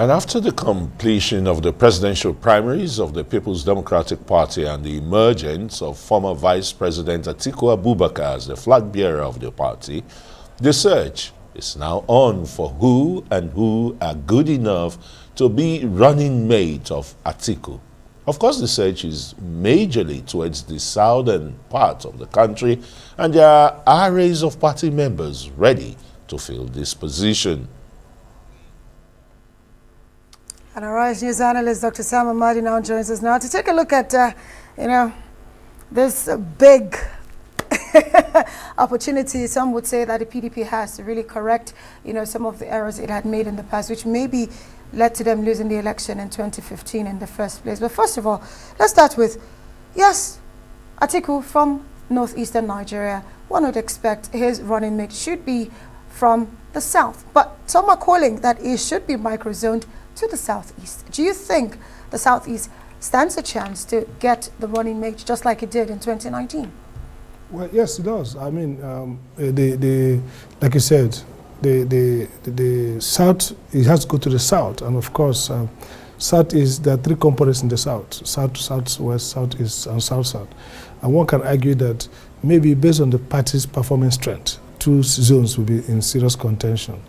And after the completion of the presidential primaries of the People's Democratic Party and the emergence of former Vice President Atiku Abubakar as the flag bearer of the party, the search is now on for who are good enough to be running mate of Atiku. Of course, the search is majorly towards the southern part of the country, and there are arrays of party members ready to fill this position. And our Rise News analyst, Dr. Amadi, now joins us now to take a look at, this big opportunity. Some would say that the PDP has to really correct, some of the errors it had made in the past, which maybe led to them losing the election in 2015 in the first place. But first of all, let's start with, yes, Atiku from northeastern Nigeria. One would expect his running mate should be from the south, but some are calling that he should be microzoned to the southeast. Do you think the southeast stands a chance to get the running mate just like it did in 2019? Well, yes, it does. I mean, like you said, the south, it has to go to the south, and of course, south is, there are three components in the south: south, southwest, southeast, and south-south. And one can argue that maybe based on the party's performance strength, two zones will be in serious contention: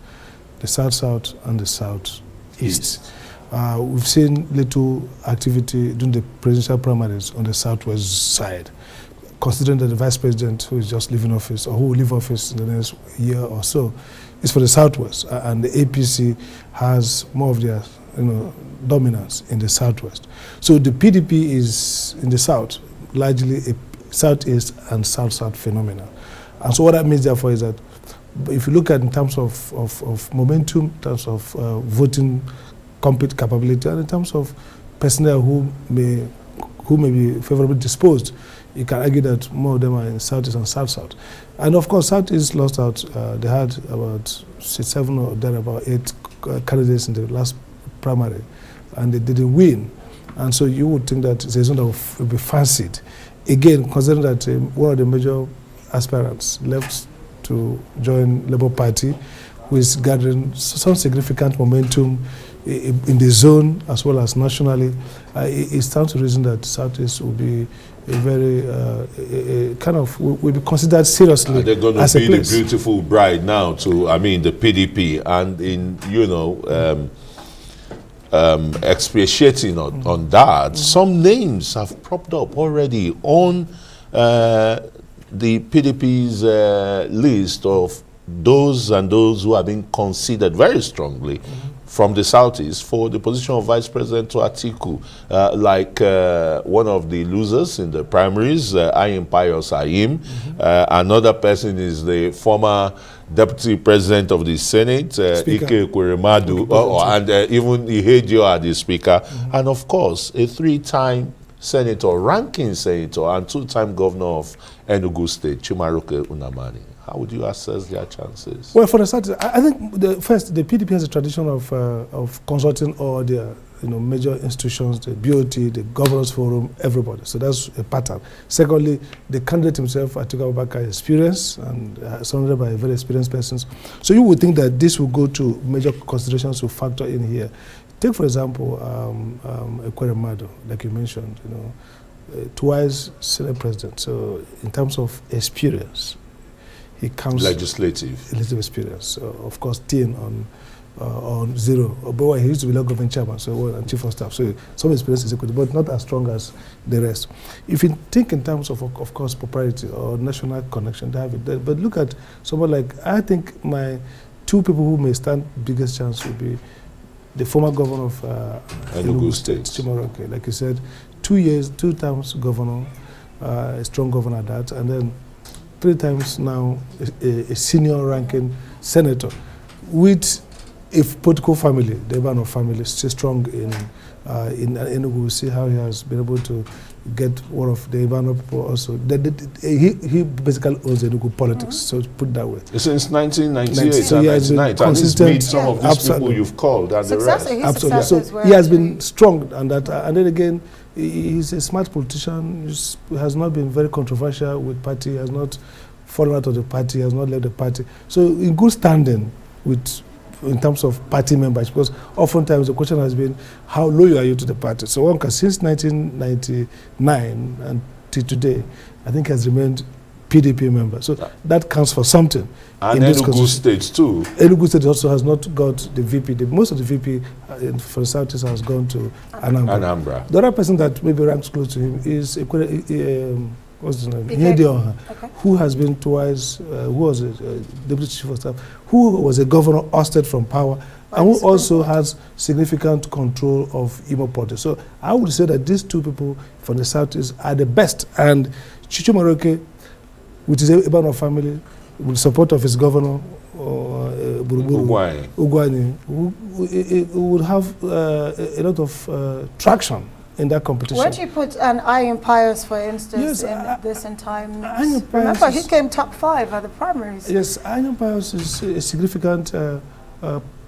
the south-south and the south-east. We've seen little activity during the presidential primaries on the southwest side, considering that the vice president who is just leaving office, or who will leave office in the next year or so, is for the southwest, and the APC has more of their dominance in the southwest. So the PDP is in the south, largely a southeast and south-south phenomenon. And so what that means therefore is that if you look at in terms of momentum, in terms of voting compete capability, and in terms of personnel who may be favorably disposed, you can argue that more of them are in southeast and south-south. And of course, southeast lost out. They had about 7 or there about 8 candidates in the last primary, and they didn't win. And so you would think that it's a zone that will be fancied. Again, considering that one of the major aspirants left to join Labour Party, who is gathering some significant momentum in the zone as well as nationally, it stands to reason that Southeast will be a very will be considered seriously. They're going to be the beautiful bride now to, the PDP, and in expatiating on that, some names have propped up already on the PDP's list of those who are being considered very strongly from the southeast for the position of Vice President to Atiku, like one of the losers in the primaries, Ayim Pius Ayim. Another person is the former Deputy President of the Senate, Ike Ekweremadu, and even Ihedio, the Speaker, and of course a 3-time senator, ranking senator, and 2-time governor of Enugu State, Chimaroke Unamani. How would you assess their chances? Well, for the start, I think the PDP has a tradition of consulting all their major institutions, the BOT, the Governors Forum, everybody. So that's a pattern. Secondly, the candidate himself, Atiku Abubakar, is experienced and surrounded by very experienced persons. So you would think that this will go to major considerations to factor in here. Take, for example, Ekweremadu, like you mentioned, twice Senate President. So in terms of experience, he comes legislative experience. So of course, 10 on 0. But he used to be local government chairman, and chief of staff. So some experience is equal, but not as strong as the rest. If you think in terms of course, propriety or national connection, they have it. But look at someone like, I think my 2 people who may stand biggest chance would be the former governor of Enugu State, Chimaroke. Like you said, 2 times governor, a strong governor at that, and then 3 times now a senior ranking senator with a political family, the Ivano family, still strong in Enugu. We'll see how he has been able to get one of the Ivano people also. He basically owns Enugu politics, so to put it that way. Since 1998 so and 1999, and he's made some of these people you've called and the rest. Absolutely. So he has been strong on that. And then again, he's a smart politician. He has not been very controversial with party. He has not fallen out of the party. He has not left the party. So in good standing with in terms of party members, because oftentimes the question has been, how loyal are you to the party? So one can, since 1999 until today, I think has remained PDP member. So that counts for something. And Enugu State too. Enugu State also has not got the VP. Most of the VP for the Southeast has gone to Anambra. The other person that maybe ranks close to him is what's his name? Okay. Who has been twice, who was a deputy chief of staff, who was a governor ousted from power, and who also has significant control of Imo politics. So I would say that these two people from the Southeast are the best. And Chicho Maroke, which is a Ibano family, with the support of his governor, Ugwani, who would have a lot of traction in that competition. Where do you put an Iron Pius, for instance, in this in time? Remember, he came top 5 at the primaries. Yes, Iron Pius is a significant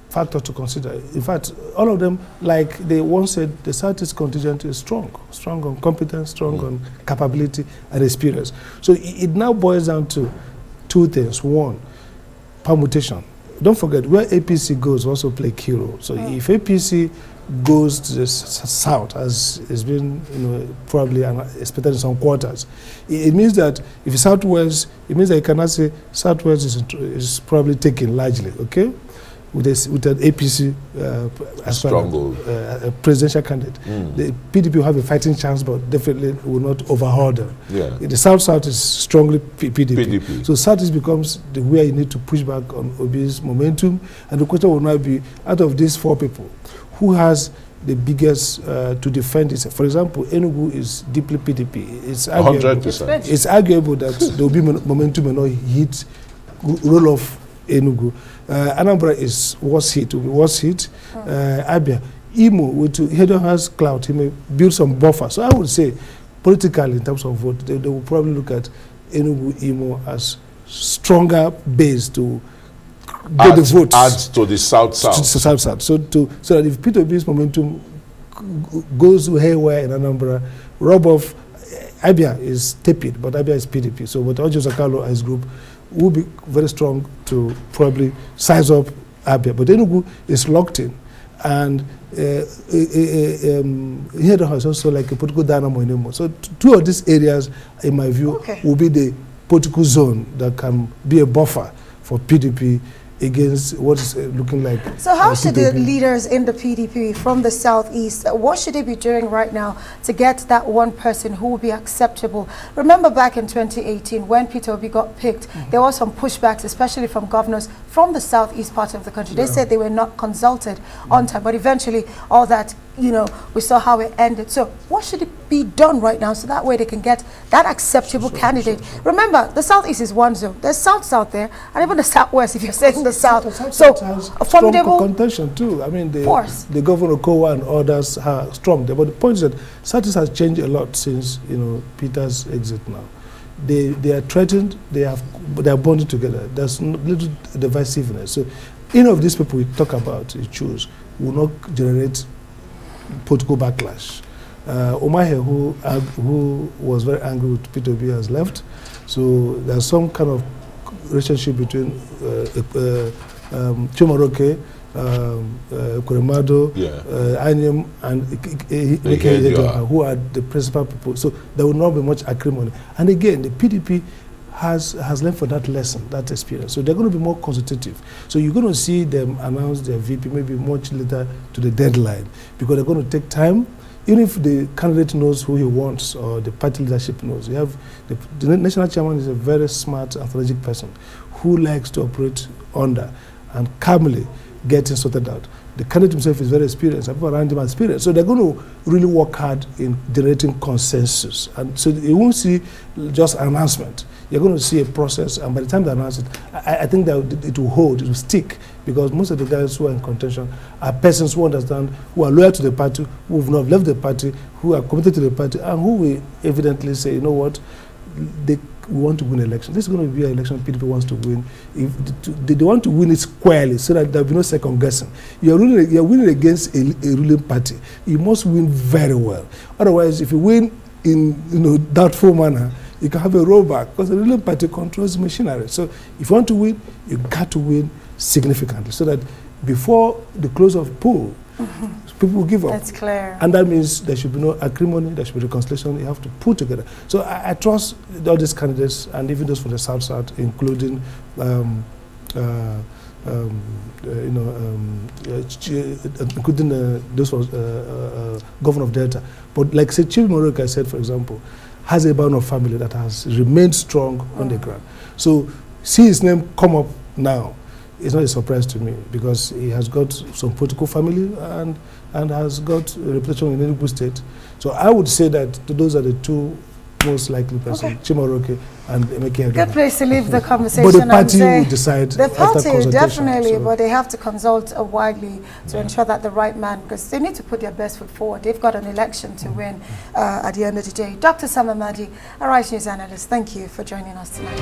factor to consider. In fact, all of them, like they once said, the Southeast contingent is strong on competence, strong on capability and experience. So it now boils down to two things. One, permutation. Don't forget, where APC goes also play key role. So if APC goes to the south, as has been probably expected in some quarters, it means that if it's southwest, it means that you cannot say southwest is probably taken largely, okay? With an APC presidential candidate. The PDP will have a fighting chance, but definitely will not overhaul them. Yeah. The South is strongly PDP. So South becomes where you need to push back on Obi's momentum. And the question will now be, out of these 4 people, who has the biggest to defend it? For example, Enugu is deeply PDP. It's arguable, 100%. It's arguable that the Obi momentum may not hit roll off Enugu. Anambra is worse hit. Abia, Imo, Hedon has clout. He may build some buffer. So I would say, politically, in terms of vote, they will probably look at Enugu, Imo as stronger base to get the votes. Adds to the south. So that if Peter Obi's momentum goes haywire in Anambra, rob off, Abia is tepid, but Abia is PDP. So with Ojo Zakalo as group, will be very strong to probably size up Abia. But Enugu is locked in. And here is also like a political dynamo in Imo. So 2 of these areas, in my view, will be the political zone that can be a buffer for PDP against what is looking like. So how should the leaders in the PDP from the Southeast, what should they be doing right now to get that one person who will be acceptable? Remember back in 2018 when Peter Obi got picked, there was some pushbacks, especially from governors from the Southeast part of the country. They said they were not consulted on time, but eventually all that, we saw how it ended. So what should it be done right now so that way they can get that acceptable candidate? Remember, the Southeast is one zone. There's South there, and even the Southwest, if you're saying the South. So a formidable contention too. I mean, the governor Kowa and others are strong there. But the point is that Southeast has changed a lot since Peter's exit now. They are threatened. They are bonded together. There's little divisiveness. So any of these people we talk about, you choose, will not generate political backlash. Omahe, who was very angry with Peter Obi, has left. So there's some kind of relationship between Chimaroke, Kuremado, Anyem, and who are the principal people. So there will not be much acrimony. And again, the PDP has learned from that lesson, that experience. So they're going to be more consultative. So you're going to see them announce their VP maybe much later to the deadline, because they're going to take time. Even if the candidate knows who he wants or the party leadership knows, you have the national chairman is a very smart and strategic person who likes to operate under and calmly getting sorted out. The candidate himself is very experienced, and people around him are experienced. So they're going to really work hard in generating consensus. And so you won't see just an announcement. You're going to see a process, and by the time they announce it, I think that it will hold, it will stick, because most of the guys who are in contention are persons who understand, who are loyal to the party, who have not left the party, who are committed to the party, and who will evidently say, you know what, we want to win election. This is going to be an election PDP wants to win. If they want to win it squarely, so that there will be no second guessing. You're winning against a ruling party. You must win very well. Otherwise, if you win in doubtful manner, you can have a rollback, because the ruling party controls the machinery. So if you want to win, you got to win significantly, so that before the close of poll, people will give up. That's clear. And that means there should be no acrimony, there should be reconciliation, you have to pull together. So I trust all these candidates, and even those from the South, including including those was governor of Delta. But like say Chief Moroka said, for example, has a background of family that has remained strong on the ground. So see his name come up now, it's not a surprise to me, because he has got some political family and has got a reputation in Enugu State. So I would say that those are the two most likely person, Chimoroke and Emeke. Good place to leave the conversation. But the party will decide. The party, definitely, so. but they have to consult widely to ensure that the right man, because they need to put their best foot forward. They've got an election to win at the end of the day. Dr. Sam Amadi, Arise News analyst, thank you for joining us tonight.